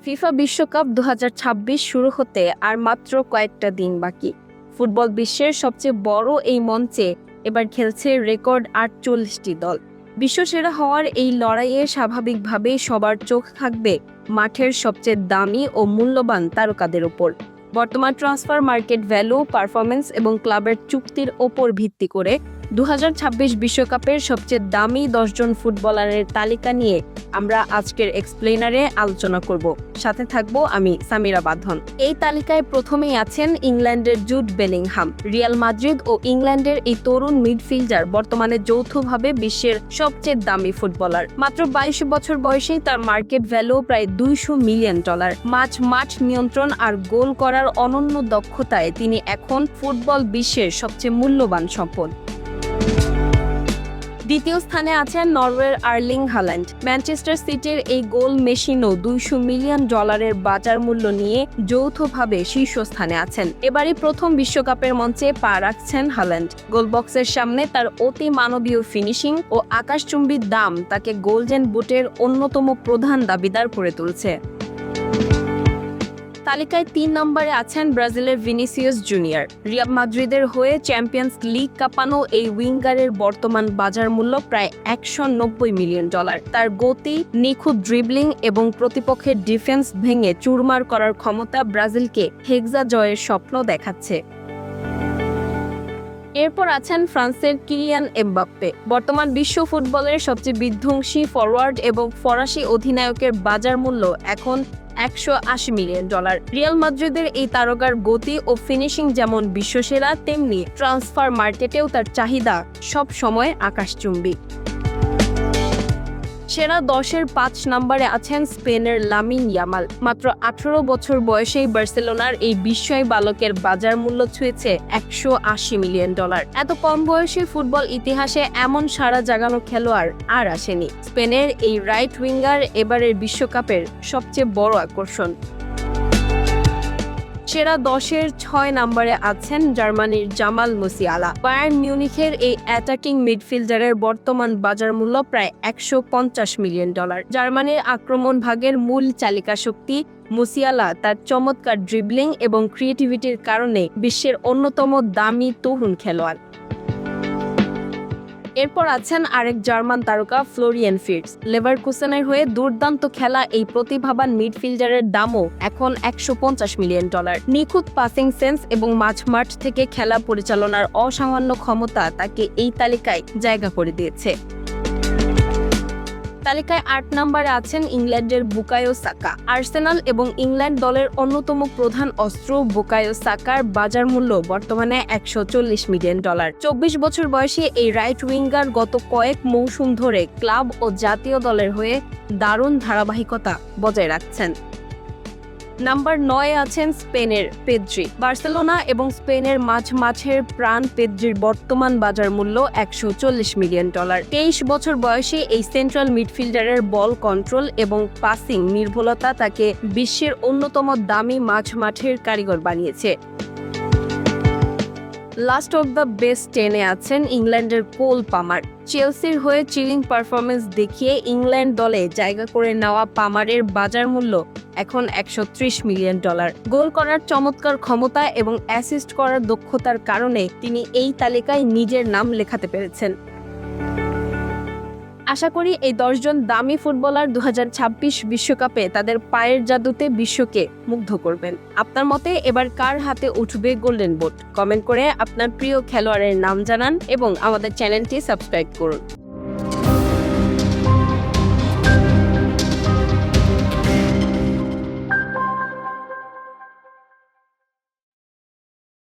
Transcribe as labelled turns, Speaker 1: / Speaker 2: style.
Speaker 1: FIFA বিশ্বকাপ 2026 শুরু হতে আর মাত্র কয়েকটা দিন বাকি। ফুটবল বিশ্বের সবচেয়ে বড় এই মঞ্চে এবার খেলছে রেকর্ড 48টি দল। বিশ্বসেরা হওয়ার এই লড়াইয়ে স্বাভাবিকভাবেই সবার চোখ থাকবে মাঠের সবচেয়ে দামি ও মূল্যবান তারকাদের ওপর। বর্তমান ট্রান্সফার মার্কেট ভ্যালু, পারফরমেন্স এবং ক্লাবের চুক্তির ওপর ভিত্তি করে 2026 বিশ্বকাপের সবচেয়ে দামি 10 জন ফুটবলারের তালিকা নিয়ে আমরা আজকের এক্সপ্লেনারে আলোচনা করব। সাথে থাকবো আমি সামিরা বাঁধন। এই তালিকায় প্রথমেই আছেন ইংল্যান্ডের জুড বেলিংহাম। রিয়াল মাদ্রিদ ও ইংল্যান্ডের এই তরুণ মিডফিল্ডার বর্তমানে যৌথভাবে বিশ্বের সবচেয়ে দামি ফুটবলার। মাত্র 22 বছর বয়সেই তার মার্কেট ভ্যালু প্রায় $200 মিলিয়ন। মাঠ নিয়ন্ত্রণ আর গোল করার অনন্য দক্ষতায় তিনি এখন ফুটবল বিশ্বের সবচেয়ে মূল্যবান সম্পদ। দ্বিতীয় স্থানে আছেন নরওয়ের আর্লিং হাল্যান্ড। ম্যানচেস্টার সিটির এই গোল মেশিনও $200 মিলিয়ন বাজার মূল্য নিয়ে যৌথভাবে শীর্ষস্থানে আছেন। এবারই প্রথম বিশ্বকাপের মঞ্চে পা রাখছেন হাল্যান্ড। গোলবক্সের সামনে তার অতি মানবীয় ফিনিশিং ও আকাশচুম্বী দাম তাকে গোল্ডেন বুটের অন্যতম প্রধান দাবিদার করে তুলছে। তালিকায় 3 নম্বরে আছেন ব্রাজিলের ভিনিসিয়াস জুনিয়র। রিয়াল মাদ্রিদের হয়ে চ্যাম্পিয়ন্স লিগ কাঁপানো এই উইঙ্গারের বর্তমান বাজার মূল্য প্রায় $190 মিলিয়ন। তার গতি, নিখুঁত ড্রিবলিং এবং প্রতিপক্ষের ডিফেন্স ভেঙে চুরমার করার ক্ষমতা ব্রাজিলকে হেক্সা জয়ের স্বপ্ন দেখাচ্ছে। এরপর আছেন ফ্রান্সের কিলিয়ান এমবাপ্পে। বর্তমান বিশ্ব ফুটবলের সবচেয়ে বিধ্বংসী ফরওয়ার্ড এবং ফরাসি অধিনায়কের বাজার মূল্য এখন $180 মিলিয়ন। রিয়াল মাদ্রিদের এই তারকার গতি ও ফিনিশিং যেমন বিশ্বসেরা, তেমনি ট্রান্সফার মার্কেটেও তার চাহিদা সব সময় আকাশচুম্বী। সেরা 10-এর 5 নম্বরে আছেন স্পেনের লামিন ইয়ামাল। মাত্র 18 বছর বয়সেই বার্সেলোনার এই বিস্ময় বালকের বাজার মূল্য ছুঁয়েছে $180 মিলিয়ন। এত কম বয়সে ফুটবল ইতিহাসে এমন সাড়া জাগানো খেলোয়াড় আর আসেনি। স্পেনের এই রাইট উইঙ্গার এবারের বিশ্বকাপের সবচেয়ে বড় আকর্ষণ। সেরা 10-এর 6 নম্বরে আছেন জার্মানির জামাল মুসিয়ালা। বায়ার্ন মিউনিখের এই অ্যাটাকিং মিডফিল্ডারের বর্তমান বাজার মূল্য প্রায় $150 মিলিয়ন। জার্মানির আক্রমণ ভাগের মূল চালিকা শক্তি মুসিয়ালা তার চমৎকার ড্রিবলিং এবং ক্রিয়েটিভিটির কারণে বিশ্বের অন্যতম দামি তরুণ খেলোয়াড়। এরপর আছেন আরেক জার্মান তারকা ফ্লোরিয়ান ফির্টস। লেভারকুসেনের হয়ে দুর্দান্ত খেলা এই প্রতিভাবান মিডফিল্ডারের দামও এখন $150 মিলিয়ন। নিখুঁত পাসিং সেন্স এবং মাঝমাঠ থেকে খেলা পরিচালনার অসামান্য ক্ষমতা তাকে এই তালিকায় জায়গা করে দিয়েছে। তালিকায় 8 নম্বরে আছেন ইংল্যান্ডের বুকায়ো সাকা। আর্সেনাল এবং ইংল্যান্ড দলের অন্যতম প্রধান অস্ত্র বুকায়ো সাকার বাজার মূল্য বর্তমানে $140 মিলিয়ন। 24 বছর বয়সী এই রাইট উইঙ্গার গত কয়েক মৌসুম ধরে ক্লাব ও জাতীয় দলের হয়ে দারুণ ধারাবাহিকতা বজায় রাখছেন। নাম্বার 9-এ আছেন স্পেনের পেদ্রি। বার্সেলোনা এবং স্পেনের মাঝের প্রাণ পেদ্রির বর্তমান বাজার মূল্য $140 মিলিয়ন। 23 বছর বয়সে এই সেন্ট্রাল মিডফিল্ডারের বল কন্ট্রোল এবং পাসিং নির্ভুলতা তাকে বিশ্বের অন্যতম দামি মাঠের কারিগর বানিয়েছে। লাস্ট অফ দ্য বেস্ট 10-এ আছেন ইংল্যান্ডের কোল পামার। চেলসির হয়ে চিলিং পারফরমেন্স দেখিয়ে ইংল্যান্ড দলে জায়গা করে নেওয়া পামারের বাজার মূল্য এখন $130 মিলিয়ন। গোল করার চমৎকার ক্ষমতা এবং অ্যাসিস্ট করার দক্ষতার কারণে তিনি এই তালিকায় নিজের নাম লেখাতে পেরেছেন। আশা করি এই 10 জন দামি ফুটবলার 2026 বিশ্বকাপে তাদের পায়ের জাদুতে বিশ্বকে মুগ্ধ করবেন। আপনার মতে এবার কার হাতে উঠবে গোল্ডেন বুট? কমেন্ট করে আপনার প্রিয় খেলোয়াড়ের নাম জানান এবং আমাদের চ্যানেলটি সাবস্ক্রাইব করুন।